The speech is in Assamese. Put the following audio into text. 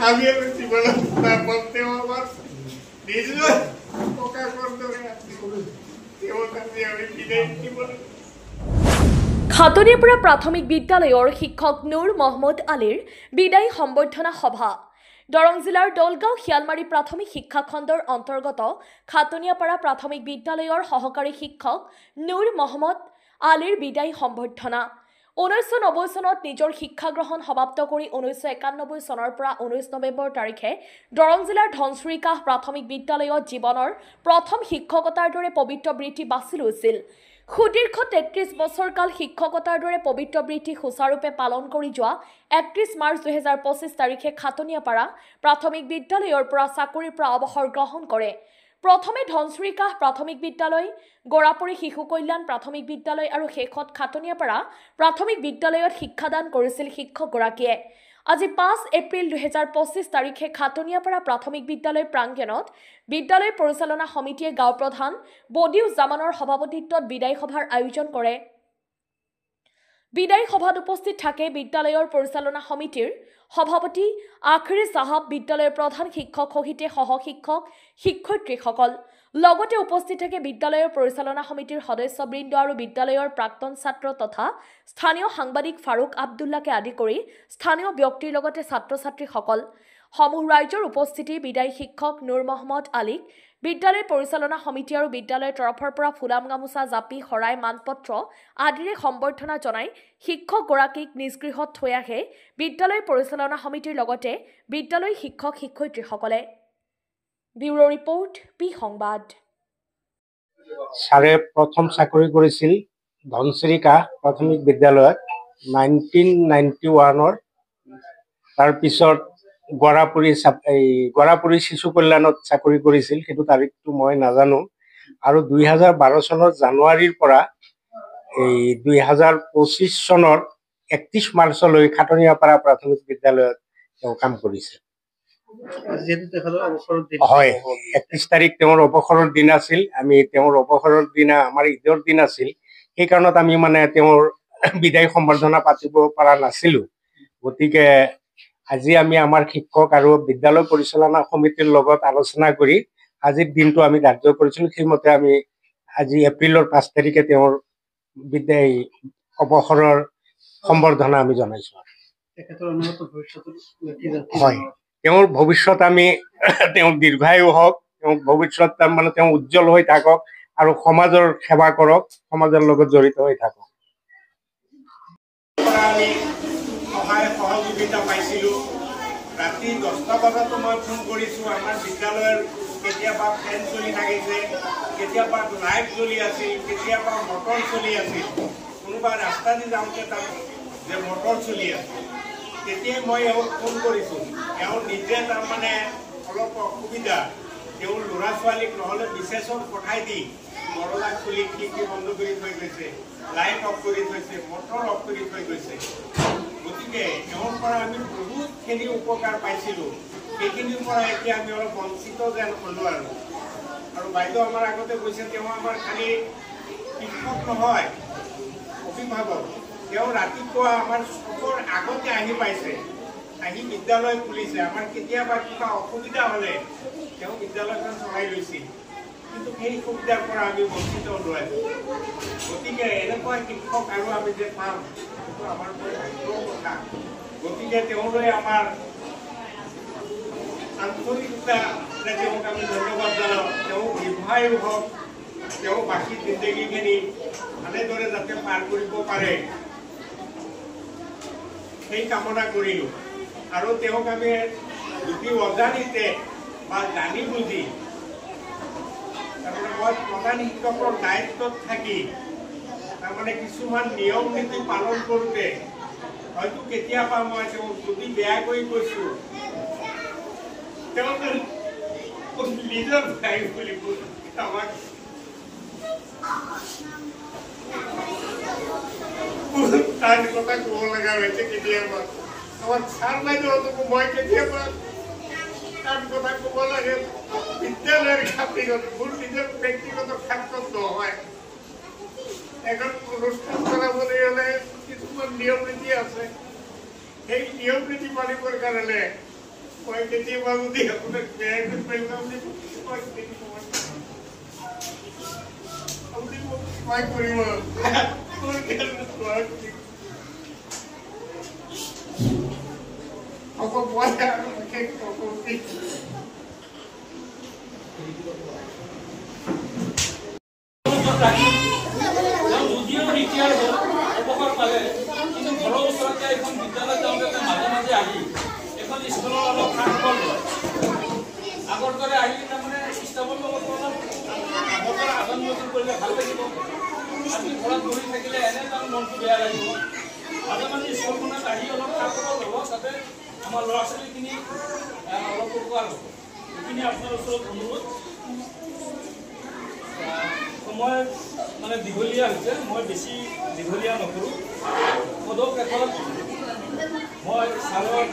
আমি জীবনত নাপাতেও আমাৰ নিজ পোকা কৰে আমি বিদায় দিব। খাতনিয়াপাৰা প্ৰাথমিক বিদ্যালয়ৰ শিক্ষক নুৰ মহম্মদ আলীৰ বিদায়ী সম্বৰ্ধনা সভা। দৰং জিলাৰ দলগাঁও শিয়ালমাৰী প্ৰাথমিক শিক্ষা খণ্ডৰ অন্তৰ্গত খাতনিয়াপাৰা প্ৰাথমিক বিদ্যালয়ৰ সহকাৰী শিক্ষক নুৰ মহম্মদ আলীৰ বিদায়ী সম্বৰ্ধনা। 1990 চনত নিজৰ শিক্ষা গ্ৰহণ সমাপ্ত কৰি 1991 চনৰ পৰা 19 নৱেম্বৰ তাৰিখে দৰং জিলাৰ ধনচুৰিকাহ প্ৰাথমিক বিদ্যালয়ত জীৱনৰ প্ৰথম শিক্ষকতাৰ দৰে পবিত্ৰ বৃত্তি বাছি লৈছিল। সুদীৰ্ঘ 33 বছৰ কাল শিক্ষকতাৰ দৰে পবিত্ৰ বৃত্তি সুচাৰুৰূপে পালন কৰি যোৱা 31 মাৰ্চ 2025 তাৰিখে খাতনিয়াপাৰা প্ৰাথমিক বিদ্যালয়ৰ পৰা চাকৰিৰ পৰা অৱসৰ গ্ৰহণ কৰে। প্ৰথমে ধনচুৰিকাহ প্ৰাথমিক বিদ্যালয়, গৰাপুৰী শিশু কল্যাণ প্ৰাথমিক বিদ্যালয় আৰু শেষত খাতনিয়াপাৰা প্ৰাথমিক বিদ্যালয়ত শিক্ষাদান কৰিছিল শিক্ষকগৰাকীয়ে। আজি 5 এপ্ৰিল 2025 তাৰিখে খাতনিয়াপাৰা প্ৰাথমিক বিদ্যালয় প্ৰাংগণত বিদ্যালয় পৰিচালনা সমিতিয়ে গাঁও প্ৰধান বদিউজ্জামানৰ সভাপতিত্বত বিদায়ী সভাৰ আয়োজন কৰে। বিদায়ী সভাত উপস্থিত থাকে বিদ্যালয়ৰ পৰিচালনা সমিতিৰ সভাপতি আখৰি সাহাব, বিদ্যালয়ৰ প্ৰধান শিক্ষক সহিতে সহ শিক্ষক শিক্ষয়িত্ৰীসকল। লগতে উপস্থিত থাকে বিদ্যালয়ৰ পৰিচালনা সমিতিৰ সদস্যবৃন্দ আৰু বিদ্যালয়ৰ প্ৰাক্তন ছাত্ৰ তথা স্থানীয় সাংবাদিক ফাৰুক আব্দুল্লাকে আদি কৰি স্থানীয় ব্যক্তিৰ লগতে ছাত্ৰ ছাত্ৰীসকল। সমূহ ৰাইজৰ উপস্থিতি বিদায়ী শিক্ষক নুৰ মহম্মদ আলীক বিদ্যালয় পৰিচালনা সমিতি আৰু বিদ্যালয়ৰ তৰফৰ পৰা ফুলাম গামোচা, জাপি, শৰাই, মানপত্ৰ আদিৰে সম্বৰ্ধনা জনাই শিক্ষকগৰাকীক নিজ গৃহত থৈ আহে বিদ্যালয় পৰিচালনা সমিতিৰ লগতে বিদ্যালয় শিক্ষক শিক্ষয়িত্ৰীসকলে। ব্যুৰো ৰিপৰ্ট, পি সংবাদ। ছাৰে প্ৰথম চাকৰি কৰিছিল ধনচিৰিকা প্ৰাথমিক বিদ্যালয়ত 1991 তাৰপিছত গৰাপুৰী শিশু কল্যাণত চাকৰি কৰিছিল, সেইটো তাৰিখটো মই নাজানো। আৰু 2012 চনৰ জানুৱাৰীৰ পৰা 2025 চনৰ 31 মাৰ্চলৈ খাতনিয়াপাৰা প্ৰাথমিক বিদ্যালয়ত তেওঁ কাম কৰিছে। হয়, 31 তাৰিখ তেওঁৰ অৱসৰৰ দিন আছিল। আমি তেওঁৰ অৱসৰৰ দিনা আমাৰ ঈদৰ দিন আছিল, সেইকাৰণত আমি তেওঁৰ বিদায় সম্বৰ্ধনা পাতিব পৰা নাছিলো। গতিকে আজি আমি আমাৰ শিক্ষক আৰু বিদ্যালয় পৰিচালনা সমিতিৰ লগত আলোচনা কৰি আজিৰ দিনটো আমি ধাৰ্য কৰিছিলো। সেইমতে আমি আজি এপ্ৰিলৰ 5 তাৰিখে তেওঁৰ বিদায় অৱসৰৰ সম্বৰ্ধনা আমি জনাইছো। হয়, তেওঁৰ ভৱিষ্যত আমি তেওঁৰ দীৰ্ঘায়ু হওক, তেওঁৰ ভৱিষ্যত তেওঁ উজ্জ্বল হৈ থাকক আৰু সমাজৰ সেৱা কৰক, সমাজৰ লগত জড়িত হৈ থাকক। আমি সহায় সহযোগিতা পাইছিলো। ৰাতি 10টা বজাতো মই ফোন কৰিছোঁ। আমাৰ বিদ্যালয়ৰ কেতিয়াবা ফেন চলি থাকিছে, কেতিয়াবা লাইট জ্বলি আছিল, কেতিয়াবা মটৰ চলি আছিল। কোনোবা ৰাস্তা দি যাওঁতে তাত যে মটৰ চলি আছিল, তেতিয়াই মই এওঁক ফোন কৰিছোঁ। এওঁ নিজে অলপ অসুবিধা, তেওঁৰ ল'ৰা ছোৱালীক নহ'লে বিশেষত পঠাই দি দৰজা খুলি খিৰিকী বন্ধ কৰি থৈ গৈছে, লাইট অফ কৰি থৈছে, মটৰ অফ কৰি থৈ গৈছে। গতিকে এওঁৰ পৰা আমি বহুতখিনি উপকাৰ পাইছিলোঁ। সেইখিনিৰ পৰা এতিয়া আমি অলপ বঞ্চিত যেন হ'লোঁ। আৰু বাইদেউ আমাৰ আগতে কৈছে, তেওঁ আমাৰ খালি শিক্ষক নহয়, অভিভাৱক। তেওঁ ৰাতিপুৱা আমাৰ চবৰ আগতে আহি পাইছে, আহি বিদ্যালয় খুলিছে। আমাৰ কেতিয়াবা কিবা অসুবিধা হ'লে তেওঁ বিদ্যালয়খন চলাই লৈছিল, কিন্তু সেই সুবিধাৰ পৰা আমি বঞ্চিত হ'লোঁ। গতিকে এনেকুৱা শিক্ষক আৰু আমি যে পাম, সেইটো আমাৰ ভাগ্যৰ কথা। গতিকে তেওঁলৈ আমাৰ আন্তৰিকতা তেওঁক আমি ধন্যবাদ জনাওঁ। তেওঁ দীৰ্ঘায়ু হওক, তেওঁ বাকী জিন্দগীখিনি ভালেদৰে যাতে পাৰ কৰিব পাৰে, সেই কামনা কৰিলোঁ। আৰু তেওঁক আমি যদি অজানিতে বা জানি বুজি, মই প্ৰধান শিক্ষকৰ দায়িত্বত থাকি কিছুমান নিয়ম নীতি পালন কৰোঁতে হয়তো কেতিয়াবা মই তেওঁক যদি বেয়াকৈ কৈছোঁ, তেওঁ নিজৰ ভাই বুলি আমাক তাৰ কথা ক'ব লগা হৈছে। কেতিয়াবা আমাৰ ছাৰ বাইদেউহঁতকো মই কেতিয়াবা তাৰ কথা ক'ব লাগে বিদ্যালয়ৰ খাতিৰত, মোৰ নিজৰ ব্যক্তিগত ক্ষেত্ৰত নহয়। এখন অনুষ্ঠান চলাবলৈ হ'লে কিছুমান নিয়ম নীতি আছে, সেই নিয়ম নীতি মানিবৰ কাৰণে মই কেতিয়াবা যদি আপোনাক বেয়াকৈ পেলাম আপুনি মোক সহায় কৰিব হ'ব মই আৰু বিশেষ নকৰি উপকাৰ পালে কিন্তু ঘৰৰ ওচৰতে এখন বিদ্যালয় তেওঁলোকে মাজে মাজে আহি এখন স্কুলৰ অলপ খা খবৰ লয় আগৰ দৰে আহি তাৰমানে ষ্টাফৰ লগত অলপ আগৰ পৰা আদান প্ৰদান কৰিলে ভাল লাগিব আমি ঘৰত বহি থাকিলে এনে তাৰ মনটো বেয়া লাগিব মাজে মাজে স্কুলখনত আহি অলপ খা খবৰ ল'ব তাতে আমাৰ ল'ৰা ছোৱালীখিনি অলপ উপকাৰ হ'ব এইখিনি আপোনাৰ ওচৰত অনুৰোধ সময় মানে দীঘলীয়া হৈছে মই বেছি দীঘলীয়া নকৰোঁ পদক শেষত মই ছাৰৰ